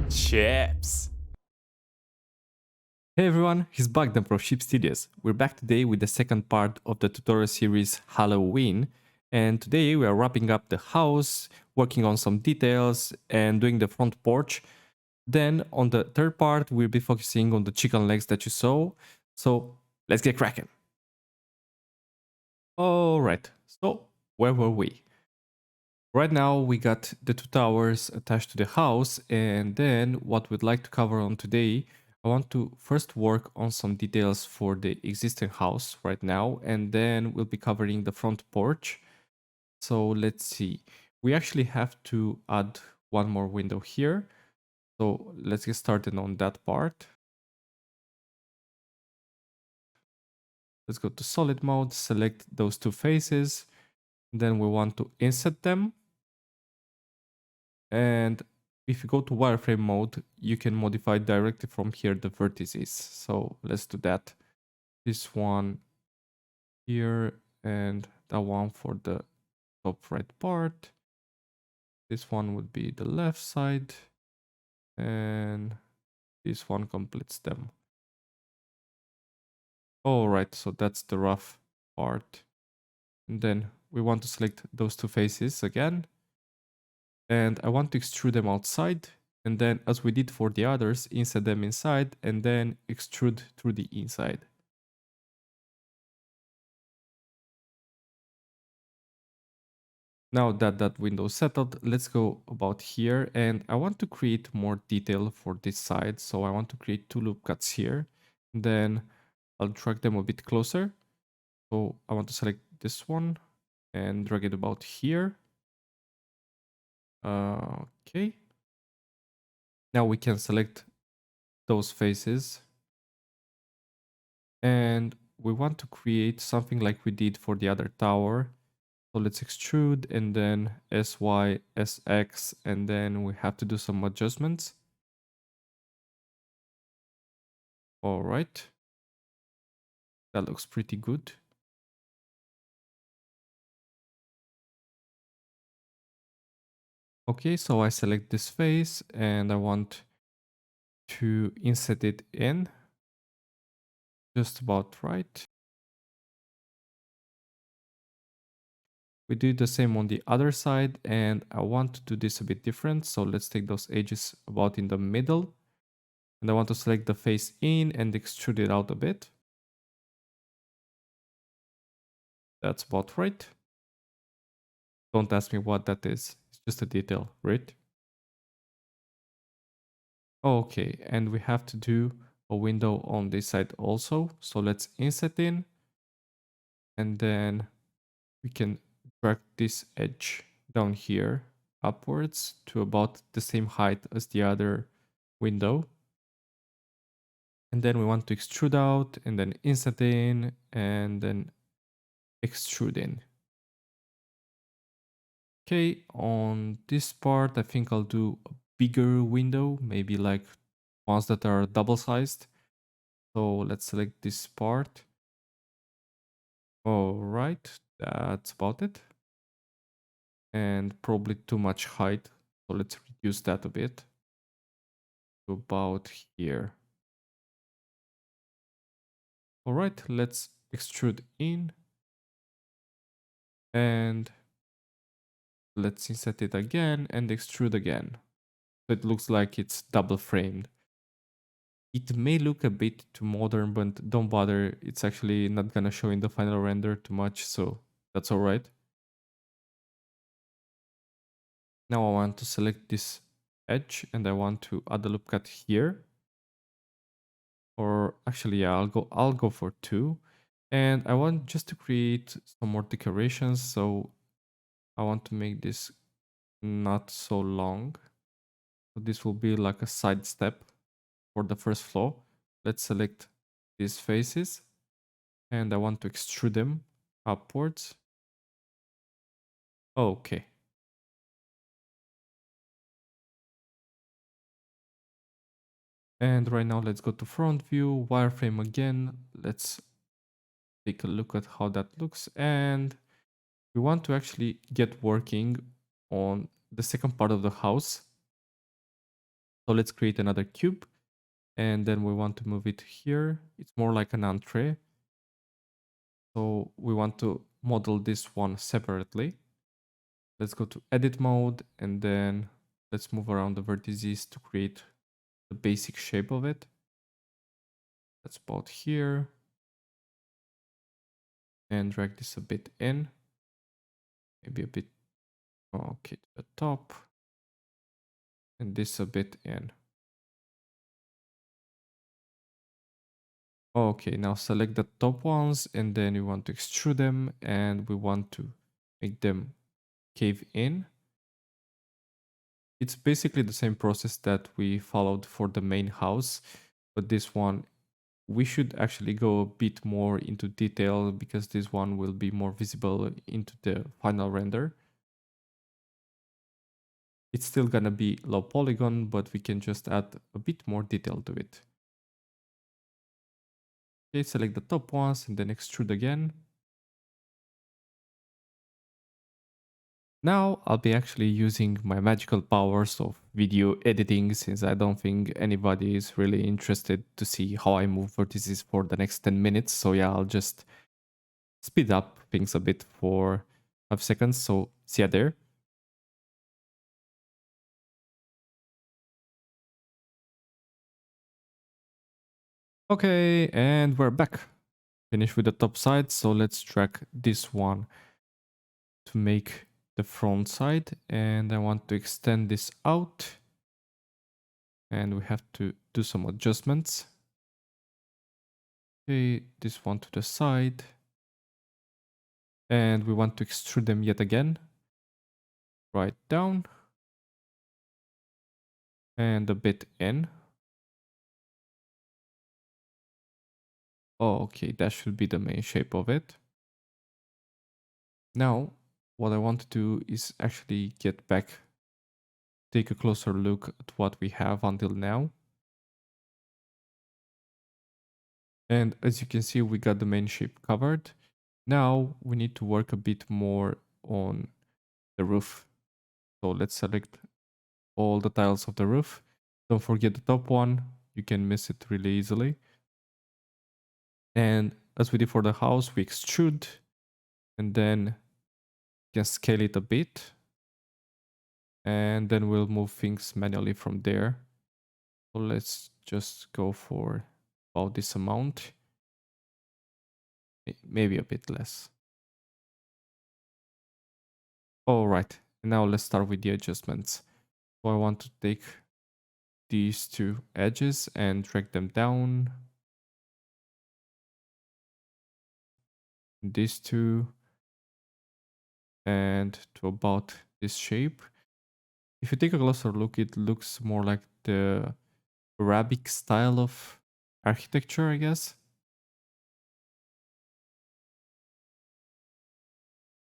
Chips. Hey everyone, he's back then from Sheep Studios. We're back today with the second part of the tutorial series Halloween, and today we are wrapping up the house, working on some details and doing the front porch. Then on the third part we'll be focusing on the chicken legs that you saw. So let's get cracking. Alright, so where were we? Right now we got the two towers attached to the house, and then what we'd like to cover on today, I want to first work on some details for the existing house right now, and then we'll be covering the front porch. So let's see. We actually have to add one more window here. So let's get started on that part. Let's go to solid mode, select those two faces. Then we want to inset them. And if you go to wireframe mode, you can modify directly from here the vertices. So let's do that. This one here and that one for the top right part. This one would be the left side and this one completes them. All right, so that's the rough part. And then we want to select those two faces again. And I want to extrude them outside. And then as we did for the others, insert them inside and then extrude through the inside. Now that that window is settled, let's go about here, and I want to create more detail for this side. So I want to create two loop cuts here. Then I'll drag them a bit closer. So I want to select this one and drag it about here. Okay. Now we can select those faces. And we want to create something like we did for the other tower. So let's extrude and then SY, SX, and then we have to do some adjustments. All right. That looks pretty good. Okay, so I select this face and I want to insert it in just about right. We do the same on the other side and I want to do this a bit different. So let's take those edges about in the middle and I want to select the face in and extrude it out a bit. That's about right. Don't ask me what that is. It's just a detail, right? Okay, and we have to do a window on this side also. So let's insert in and then we can drag this edge down here upwards to about the same height as the other window. And then we want to extrude out and then insert in and then extrude in. Okay, on this part, I think I'll do a bigger window, maybe like ones that are double sized. So let's select this part. All right, that's about it. And probably too much height. So let's reduce that a bit to about here. All right, let's extrude in and let's insert it again and extrude again. So it looks like it's double framed. It may look a bit too modern, but don't bother. It's actually not gonna show in the final render too much, so that's all right. Now I want to select this edge and I want to add a loop cut here. Or actually, yeah, I'll go for 2. And I want just to create some more decorations, so I want to make this not so long. So this will be like a side step for the first floor. Let's select these faces and I want to extrude them upwards. Okay. And right now let's go to front view, wireframe again. Let's take a look at how that looks. And we want to actually get working on the second part of the house. So let's create another cube. And then we want to move it here. It's more like an entrée. So we want to model this one separately. Let's go to edit mode and then let's move around the vertices to create the basic shape of it. That's about here. And drag this a bit in. Maybe a bit, okay, to the top. And this a bit in. Okay, now select the top ones and then you want to extrude them and we want to make them cave in. It's basically the same process that we followed for the main house, but this one we should actually go a bit more into detail because this one will be more visible into the final render. It's still gonna be low polygon, but we can just add a bit more detail to it. Okay, select the top ones and then extrude again. Now I'll be actually using my magical powers of video editing since I don't think anybody is really interested to see how I move vertices for the next 10 minutes. So yeah, I'll just speed up things a bit for 5 seconds. So see ya there. Okay, and we're back. Finish with the top side. So let's drag this one to make the front side. And I want to extend this out. And we have to do some adjustments. Okay, this one to the side. And we want to extrude them yet again. Right down. And a bit in. Oh, okay, that should be the main shape of it. Now, what I want to do is actually get back, take a closer look at what we have until now. And as you can see, we got the main shape covered. Now we need to work a bit more on the roof. So let's select all the tiles of the roof. Don't forget the top one. You can miss it really easily. And as we did for the house, we extrude and then can scale it a bit. And then we'll move things manually from there. So let's just go for about this amount. Maybe a bit less. All right, and now let's start with the adjustments. So I want to take these two edges and drag them down. These two. And to about this shape. If you take a closer look, it looks more like the Arabic style of architecture, I guess.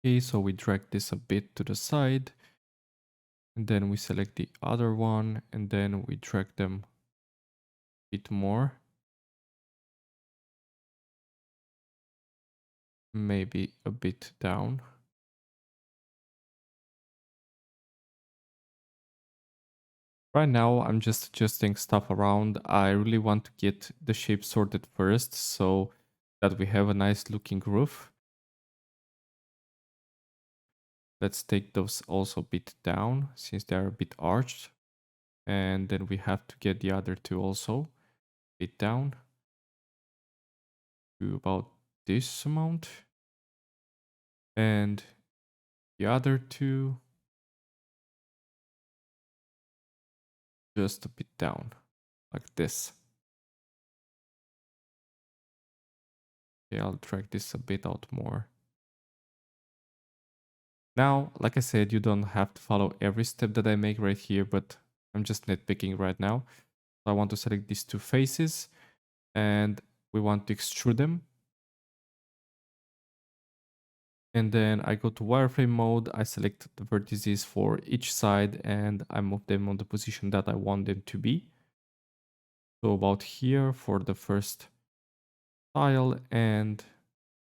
Okay, so we drag this a bit to the side. And then we select the other one and then we drag them a bit more. Maybe a bit down. Right now, I'm just adjusting stuff around. I really want to get the shape sorted first so that we have a nice looking roof. Let's take those also a bit down since they are a bit arched. And then we have to get the other two also a bit down to about this amount. And the other two just a bit down like this. Okay, I'll drag this a bit out more. Now, like I said, you don't have to follow every step that I make right here, but I'm just nitpicking right now. So I want to select these two faces and we want to extrude them. And then I go to wireframe mode, I select the vertices for each side and I move them on the position that I want them to be. So about here for the first tile and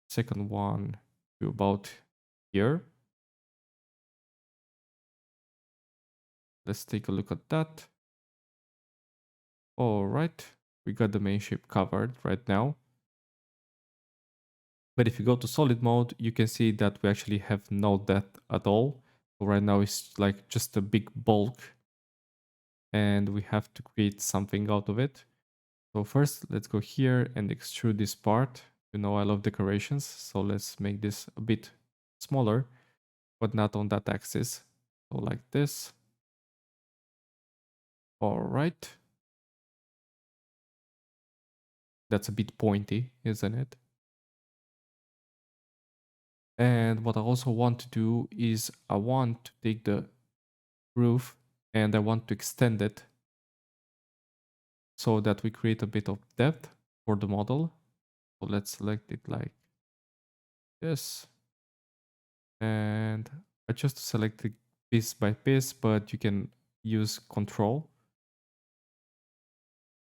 second one to about here. let's take a look at that. All right, we got the main shape covered right now. But if you go to solid mode, you can see that we actually have no depth at all. So right now it's like just a big bulk and we have to create something out of it. So first, let's go here and extrude this part. You know, I love decorations, so let's make this a bit smaller, but not on that axis. So like this. All right. That's a bit pointy, isn't it? And what I also want to do is I want to take the roof and I want to extend it so that we create a bit of depth for the model. So let's select it like this. And I just select it piece by piece, but you can use control.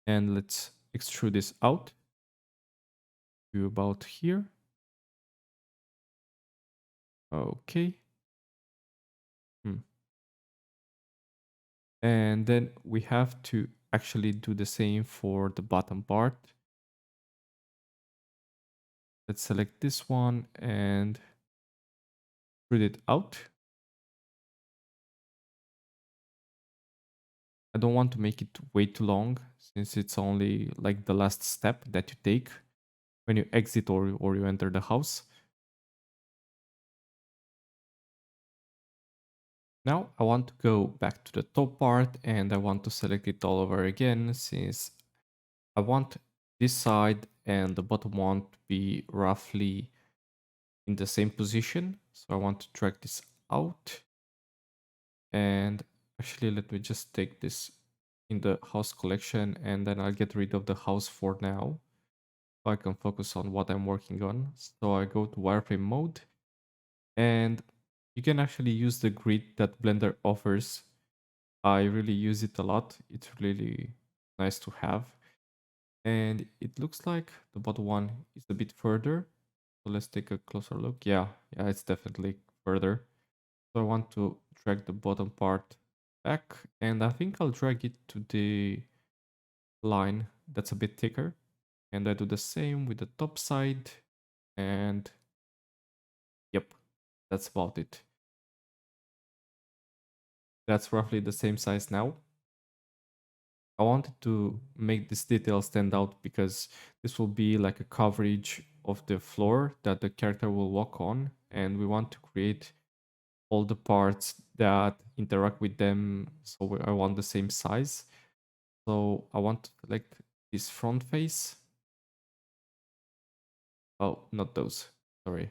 And let's extrude this out to about here. Okay. And then we have to actually do the same for the bottom part. Let's select this one and extrude it out. I don't want to make it way too long since it's only like the last step that you take when you exit or you enter the house. Now I want to go back to the top part and I want to select it all over again since I want this side and the bottom one to be roughly in the same position. So I want to drag this out. And actually, let me just take this in the house collection and then I'll get rid of the house for now. So I can focus on what I'm working on. So I go to wireframe mode and you can actually use the grid that Blender offers. I really use it a lot. It's really nice to have. And it looks like the bottom one is a bit further. So let's take a closer look. Yeah, it's definitely further. So I want to drag the bottom part back and I think I'll drag it to the line that's a bit thicker. And I do the same with the top side and yep, that's about it. That's roughly the same size now. I wanted to make this detail stand out because this will be like a coverage of the floor that the character will walk on and we want to create all the parts that interact with them, so I want the same size. So I want to select this front face. Oh, not those. Sorry.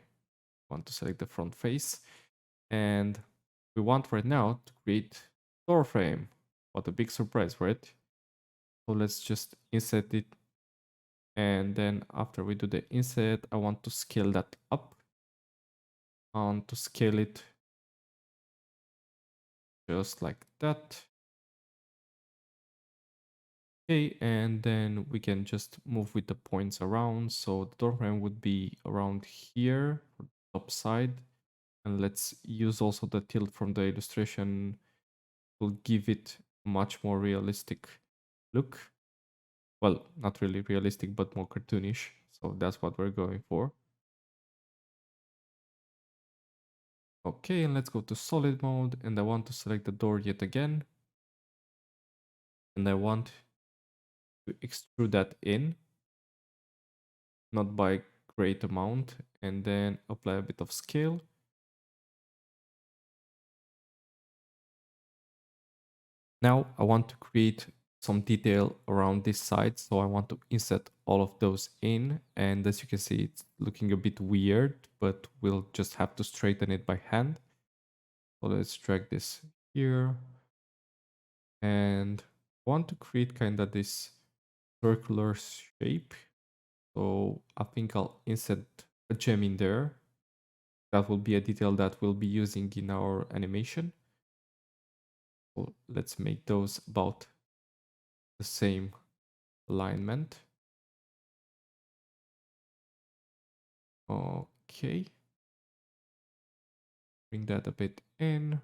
I want to select the front face. And we want right now to create door frame. What a big surprise, right? So let's just insert it. And then after we do the insert, I want to scale that up. I want to scale it just like that. Okay, and then we can just move with the points around. So the door frame would be around here, for the top side. And let's use also the tilt from the illustration. Will give it a much more realistic look. Well, not really realistic, but more cartoonish. So that's what we're going for. Okay, and let's go to solid mode. And I want to select the door yet again. And I want to extrude that in, not by great amount, and then apply a bit of scale. Now I want to create some detail around this side, so I want to insert all of those in, and as you can see it's looking a bit weird, but we'll just have to straighten it by hand. So let's drag this here and I want to create kind of this circular shape. So I think I'll insert a gem in there. That will be a detail that we'll be using in our animation. So let's make those about the same alignment. Okay. Bring that a bit in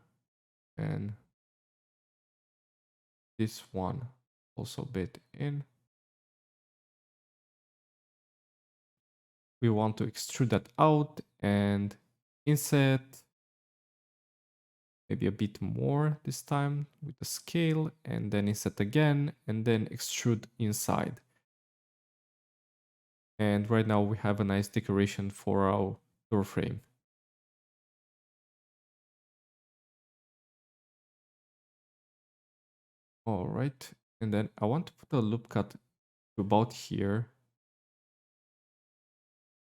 and This one also a bit in. We want to extrude that out and inset maybe a bit more this time with the scale, and then inset again, and then extrude inside. And right now we have a nice decoration for our door frame. All right, and then I want to put a loop cut about here.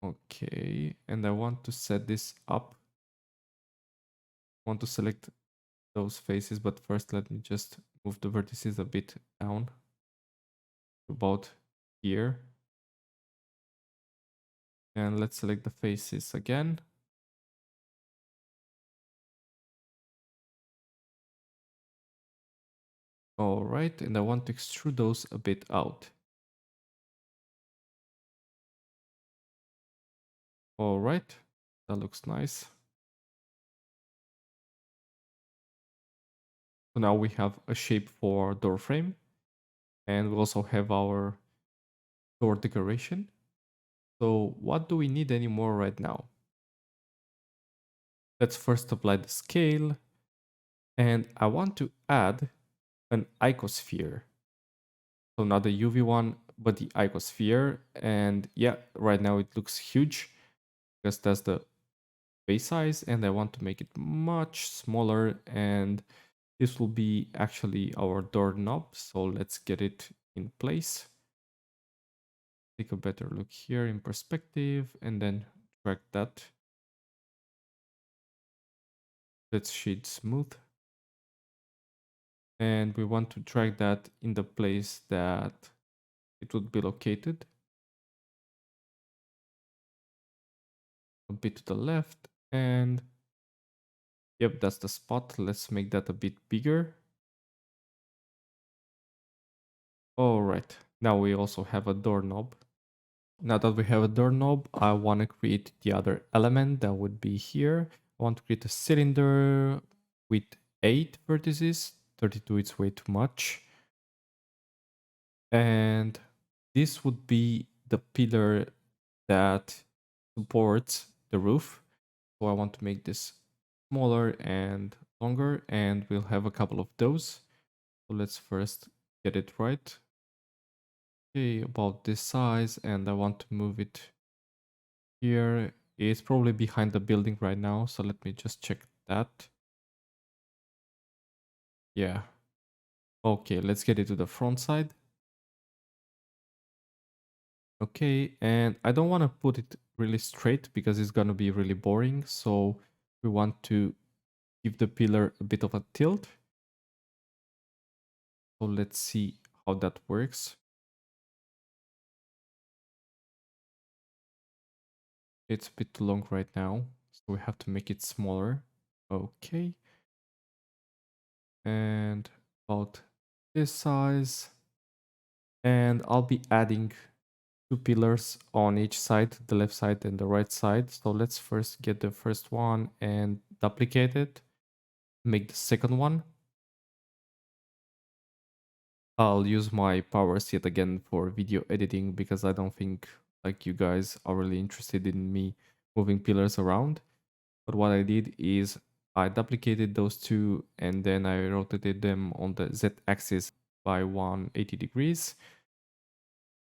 Okay, and I want to set this up. I want to select those faces, but first let me just move the vertices a bit down about here. And let's select the faces again. All right, and I want to extrude those a bit out. All right, that looks nice. So now we have a shape for door frame, and we also have our door decoration. So what do we need anymore right now? Let's first apply the scale, and I want to add an icosphere. So not the UV one, but the icosphere. And yeah, right now it looks huge because that's the base size, and I want to make it much smaller, and this will be actually our doorknob. So let's get it in place. Take a better look here in perspective and then drag that. Let's shade smooth. And we want to drag that in the place that it would be located. A bit to the left, and yep, that's the spot. Let's make that a bit bigger. All right, now we also have a doorknob. Now that we have a doorknob, I want to create the other element that would be here. I want to create a cylinder with 8 vertices. 32 is way too much. And this would be the pillar that supports the roof. So I want to make this smaller and longer, and we'll have a couple of those. So let's first get it right. Okay, about this size, and I want to move it here. It's probably behind the building right now, so let me just check that. Yeah. Okay, let's get it to the front side. Okay, and I don't want to put it really straight because it's going to be really boring. So we want to give the pillar a bit of a tilt. So let's see how that works. It's a bit too long right now, so we have to make it smaller. Okay. And about this size. And I'll be adding 2 pillars on each side, the left side and the right side. So let's first get the first one and duplicate it. Make the second one. I'll use my powers yet again for video editing because I don't think like you guys are really interested in me moving pillars around. But what I did is I duplicated those two and then I rotated them on the Z-axis by 180 degrees.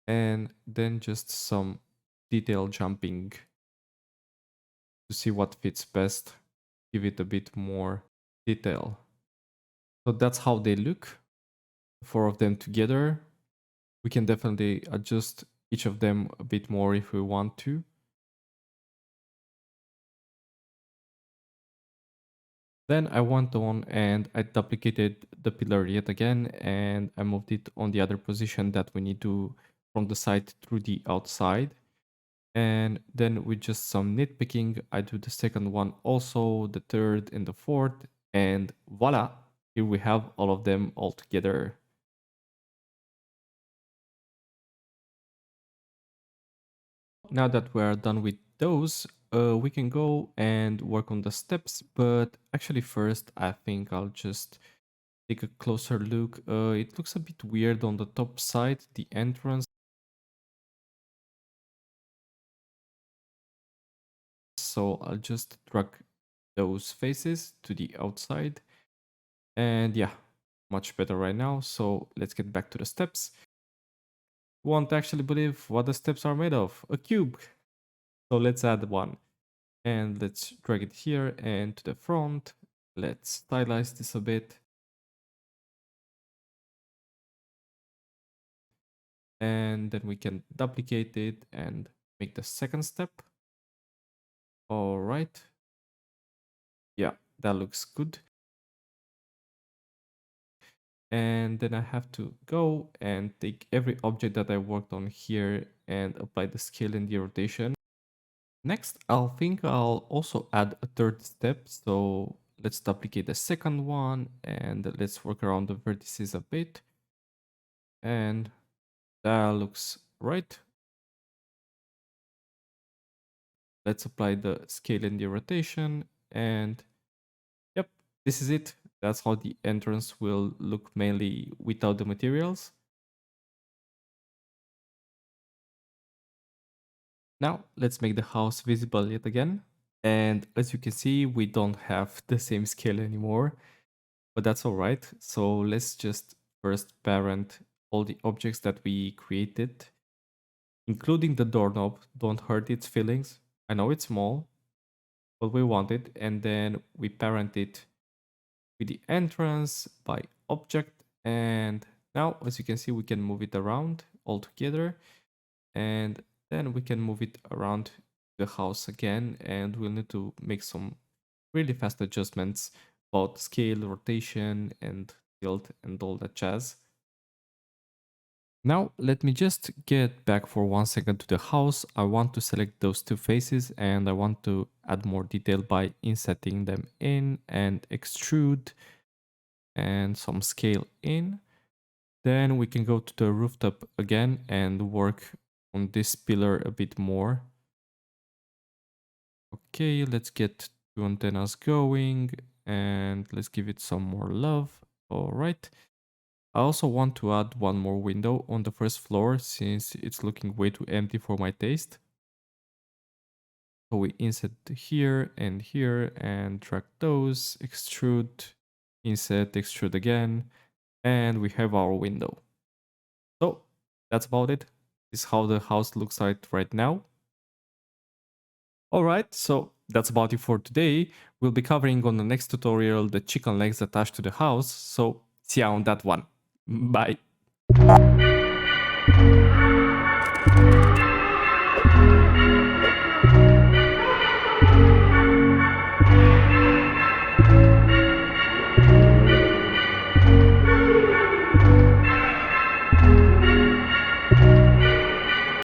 And then just some detail jumping to see what fits best, give it a bit more detail. So that's how they look, 4 of them together. We can definitely adjust each of them a bit more if we want to. Then I went on and I duplicated the pillar yet again, and I moved it on the other position that we need to from the side through the outside. And then with just some nitpicking, I do the second one also, the third and the fourth, and voila, here we have all of them all together. Now that we're done with those, we can go and work on the steps, but actually first I think I'll just take a closer look. It looks a bit weird on the top side, the entrance. So I'll just drag those faces to the outside. And yeah, much better right now. So let's get back to the steps. You won't actually believe what the steps are made of. A cube. So let's add one. And let's drag it here and to the front. Let's stylize this a bit. And then we can duplicate it and make the second step. All right. Yeah, that looks good. And then I have to go and take every object that I worked on here and apply the scale and the rotation. Next, I'll also add a third step. So let's duplicate the second one and let's work around the vertices a bit. And that looks right. Let's apply the scale and the rotation. And yep, this is it. That's how the entrance will look mainly without the materials. Now let's make the house visible yet again. And as you can see, we don't have the same scale anymore, but that's all right. So let's just first parent all the objects that we created, including the doorknob. Don't hurt its feelings. I know it's small, but we want it. And then we parent it with the entrance by object. And now, as you can see, we can move it around all together. And then we can move it around the house again. And we'll need to make some really fast adjustments about scale, rotation, and tilt, and all that jazz. Now, let me just get back for 1 second to the house. I want to select those two faces and I want to add more detail by insetting them in and extrude and some scale in. Then we can go to the rooftop again and work on this pillar a bit more. Okay, let's get two antennas going and let's give it some more love. All right. I also want to add one more window on the first floor since it's looking way too empty for my taste. So we inset here and drag those, extrude, inset, extrude again, and we have our window. So that's about it. This is how the house looks like right now. Alright, so that's about it for today. We'll be covering on the next tutorial the chicken legs attached to the house, so see you on that one. Bye.